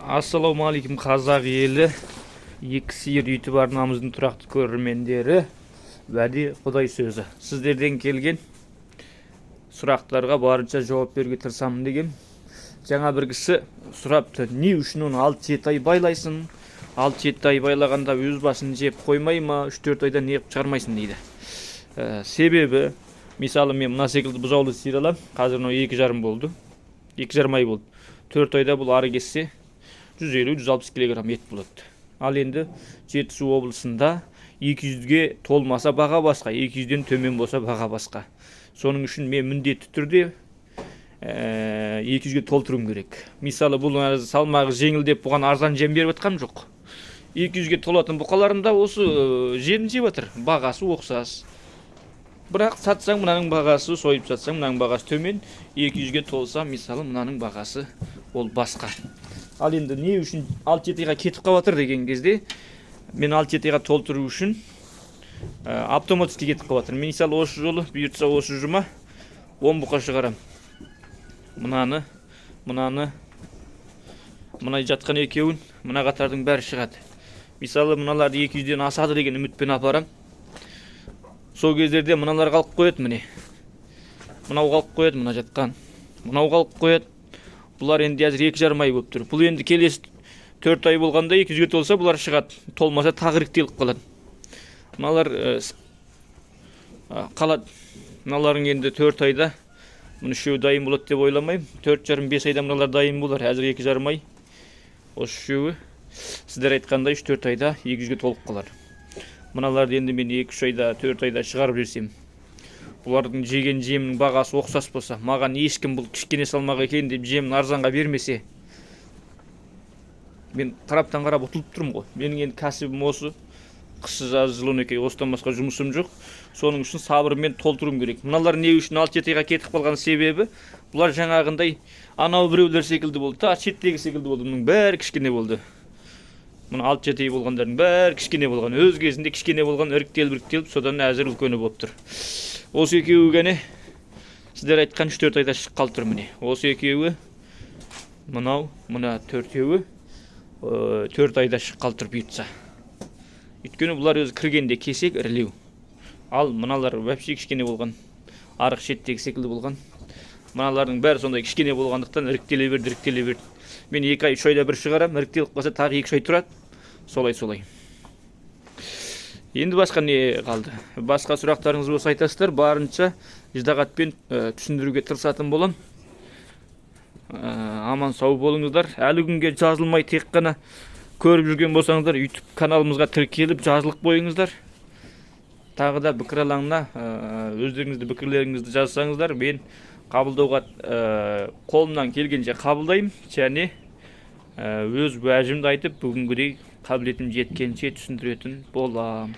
Ассалаумағалейкум қазақ елі, екі сиыр YouTube арнамыздың тұрақты көрермендері, уәде Құдай сөзі. Сіздерден келген сұрақтарға барынша жауап беруге тырысамын деген. Жаңа бір кісі сұрапты, не үшін оны 6-7 ай байлайсың? 6-7 ай байлағанда өз басын жеп қоймай ма? 3-4 айда не қып шығармайсың дейді. Себебі, мысалы мен мына секілді бұзаулы сиыр алам, қазір 2,5 болды. 2,5 ай болды. 4 айда бұл ары кетсе 150-160 килограмм ет болады. Ал енді Жетісу облысында 200-ге толмаса баға басқа, 200-ден төмен болса баға басқа. Соның үшін мен міндетті түрде 200-ге толтыруым керек. Мысалы бұл салмағы жеңіл деп бұған арзан жем беріп жатқаным жоқ. 200-ге толатын бұқаларында осы жем жеп жатыр, бағасы оқсас. Бірақ сатсаң мынаның бағасы, сойып сатсаң мынаның бағасы төмен, 200-ге толса, мысалы мынаның бағасы ол басқа. Ал енді не үшін 6-7 айға кетіп қалатыр деген кезде, мен 6-7 айға толтыру үшін автоматически кетіп қалатыр. Мен мысалы осы жолы, бұйыртса осы жұма 10 бұқа шығарам. Мынаны, жатқан екеуін, мына қатардың бәрі шығады. Мысалы мыналарды 200-ден асады деген үмітпен апарам. Сол кездерде мыналар қалып қояды міне. Мынау қалып қояды, мына жатқан. Мынау қалып қояды. Бұлар енді әзір 2,5 ай болып тұр. Бұл енді келесі 4 ай болғанда 200-ге толса бұлар шығады. Толмаса тағы іріктеліп қалады. Мыналар қалады. Мыналардың енді 4 айда мұны үшеуі дайын болады деп ойламаймын. 4,5-5 айда мыналар дайын болар. Әзір 2,5 ай. Осы үшеуі сіздер айтқандай 3-4 айда 200-ге толып қалар. Мыналарды енді мен 2-3 айда, 4 айда шығарып берсем, бұлардың жеген жемнің бағасы оқсас болса, маған ешкім бұл кішкене салмақ екен деп жемін арзанға бермесе, мен тараптан қарап ұтылып тұрмын ғой. Менің енді кәсібім осы, қысы жазы жыл 12 ай, осыдан басқа жұмысым жоқ. Соның үшін сабырмен толтыруым керек. Мыналар не үшін 6-7 айға кетіп қалған себебі, бұлар жаңағындай анау біреулер секілді болды, шеттегі секілді болды. Мұның бәрі кішкене болды. Мұны 6-7 ай болғандардың бәрі кішкене болған. Өз кезінде кішкене болған іріктеліп, содан әзір үлкені болып тұр. Осы екеуі гәне сіздер айтқан 3-4 айда шығып қалып тұр міне. Осы екеуі, мына төртеуі 4 айда шығып қалып тұр бұйыртса. Өйткені бұлар өзі кіргенде кесек ірілеу. Ал мыналар вообще кішкене болған. Арық шеттегі секілді болған. Мыналардың бәрі сондай кішкене болғандықтан іріктеле берді. Мен 2 ай 3 айда бір шығарам, іріктеліп қалса тағы 2 ай тұрады. Солай. Енді басқа не қалды? Басқа сұрақтарыңыз болса айтасыздар, барынша ыждағатпен түсіндіруге тырысатын болам. Аман сау болыңыздар. Әлі күнге жазылмай тек қана көріп жүрген болсаңыздар, YouTube каналымызға тіркеліп жазылып қойыңыздар. Тағы да пікір алаңына өздеріңізді пікірлеріңізді жазсаңыздар, мен қабылдауға қолымнан келгенше қабылдаймын, және өз уәжімді айтып, бүгінгідей қабілетім жеткенше түсіндіретін болам.